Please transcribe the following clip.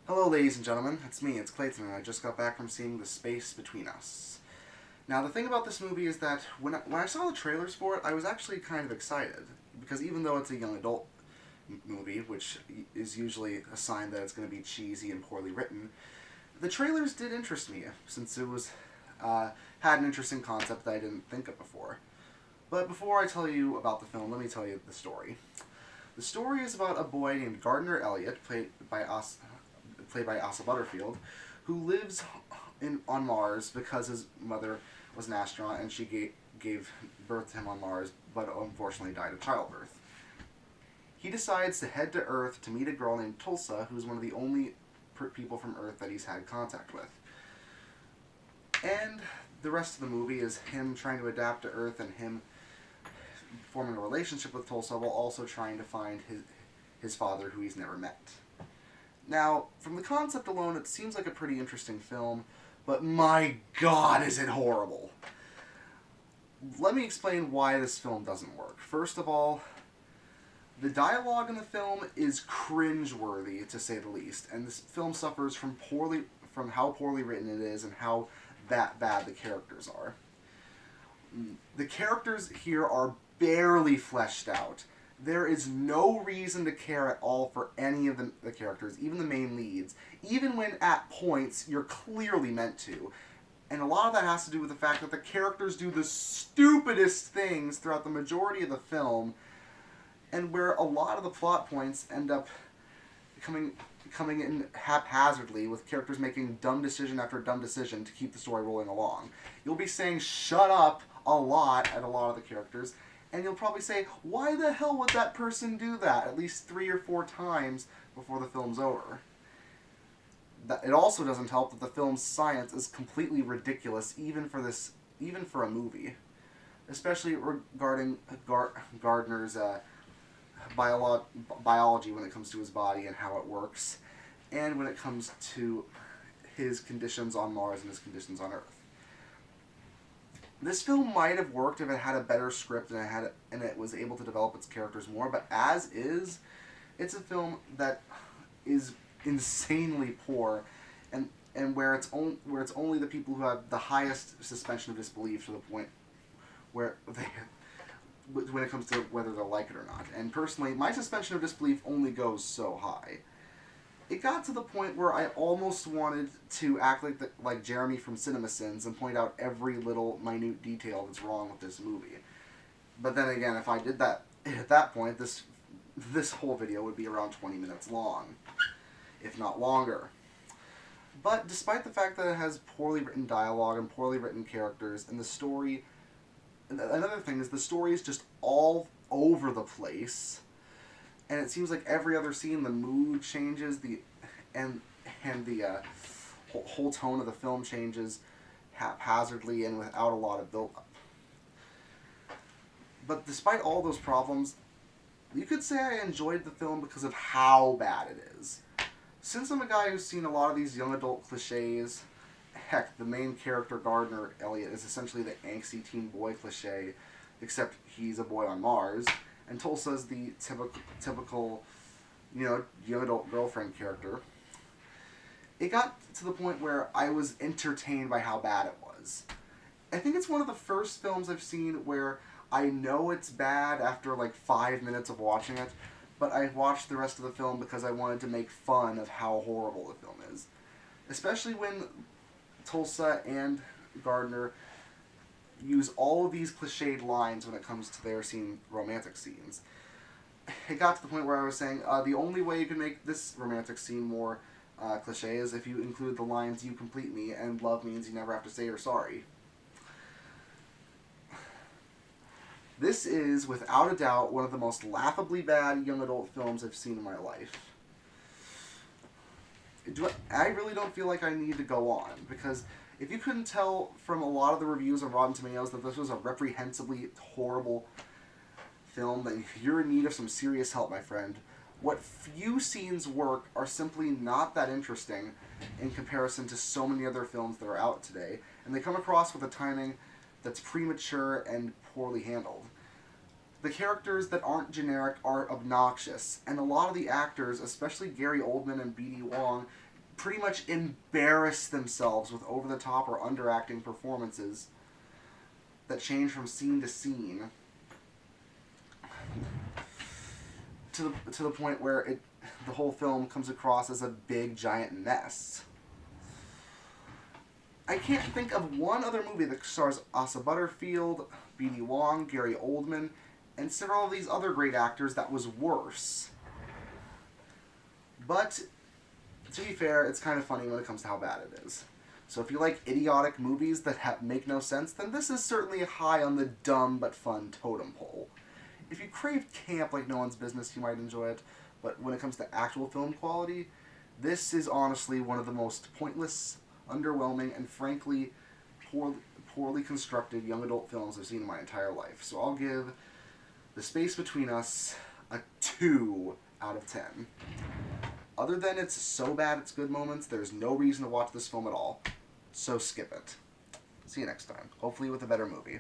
Hello ladies and gentlemen, it's me, it's Clayton, and I just got back from seeing The Space Between Us. Now the thing about this movie is that when I saw the trailers for it, I was actually kind of excited, because even though it's a young adult movie, which is usually a sign that it's going to be cheesy and poorly written, the trailers did interest me, since it was had an interesting concept that I didn't think of before. But before I tell you about the film, let me tell you the story. The story is about a boy named Gardner Elliott, played by Asa Butterfield, who lives on Mars because his mother was an astronaut and she gave birth to him on Mars, but unfortunately died of childbirth. He decides to head to Earth to meet a girl named Tulsa, who's one of the only people from Earth that he's had contact with. And the rest of the movie is him trying to adapt to Earth and him forming a relationship with Tulsa while also trying to find his father, who he's never met. Now, from the concept alone, it seems like a pretty interesting film, but my god, is it horrible! Let me explain why this film doesn't work. First of all, the dialogue in the film is cringe-worthy, to say the least, and this film suffers from how poorly written it is and how that bad the characters are. The characters here are barely fleshed out. There is no reason to care at all for any of the characters, even the main leads, even when at points you're clearly meant to. And a lot of that has to do with the fact that the characters do the stupidest things throughout the majority of the film, and where a lot of the plot points end up coming in haphazardly, with characters making dumb decision after dumb decision to keep the story rolling along. You'll be saying "shut up" a lot at a lot of the characters, and you'll probably say, why the hell would that person do that? At least 3 or 4 times before the film's over. It also doesn't help that the film's science is completely ridiculous, even for a movie. Especially regarding Gardner's biology when it comes to his body and how it works, and when it comes to his conditions on Mars and his conditions on Earth. This film might have worked if it had a better script and it was able to develop its characters more, but as is, it's a film that is insanely poor, and where it's only the people who have the highest suspension of disbelief to the point where when it comes to whether they'll like it or not. And personally, my suspension of disbelief only goes so high. It got to the point where I almost wanted to act like Jeremy from CinemaSins and point out every little minute detail that's wrong with this movie. But then again, if I did that at that point, this whole video would be around 20 minutes long, if not longer. But despite the fact that it has poorly written dialogue and poorly written characters, and the story, another thing is the story is just all over the place. And it seems like every other scene, the mood changes, the whole tone of the film changes haphazardly and without a lot of build-up. But despite all those problems, you could say I enjoyed the film because of how bad it is. Since I'm a guy who's seen a lot of these young adult cliches, heck, the main character, Gardner Elliott, is essentially the angsty teen boy cliche, except he's a boy on Mars. And Tulsa's the typical, young adult girlfriend character. It got to the point where I was entertained by how bad it was. I think it's one of the first films I've seen where I know it's bad after like 5 minutes of watching it, but I watched the rest of the film because I wanted to make fun of how horrible the film is. Especially when Tulsa and Gardner use all of these cliched lines when it comes to their romantic scenes. It got to the point where I was saying, the only way you can make this romantic scene more cliche is if you include the lines, "you complete me," and "love means you never have to say you're sorry." This is, without a doubt, one of the most laughably bad young adult films I've seen in my life. I really don't feel like I need to go on, because if you couldn't tell from a lot of the reviews on Rotten Tomatoes that this was a reprehensibly horrible film, then you're in need of some serious help, my friend. What few scenes work are simply not that interesting in comparison to so many other films that are out today, and they come across with a timing that's premature and poorly handled. The characters that aren't generic are obnoxious, and a lot of the actors, especially Gary Oldman and B.D. Wong, pretty much embarrass themselves with over-the-top or underacting performances that change from scene to scene to the point where the whole film comes across as a big giant mess. I can't think of one other movie that stars Asa Butterfield, B.D. Wong, Gary Oldman, and several of these other great actors that was worse. But, to be fair, it's kind of funny when it comes to how bad it is. So if you like idiotic movies that make no sense, then this is certainly high on the dumb but fun totem pole. If you crave camp like no one's business, you might enjoy it, but when it comes to actual film quality, this is honestly one of the most pointless, underwhelming, and frankly poorly constructed young adult films I've seen in my entire life. So I'll give The Space Between Us a 2 out of 10. Other than it's so bad it's good moments, there's no reason to watch this film at all. So skip it. See you next time. Hopefully with a better movie.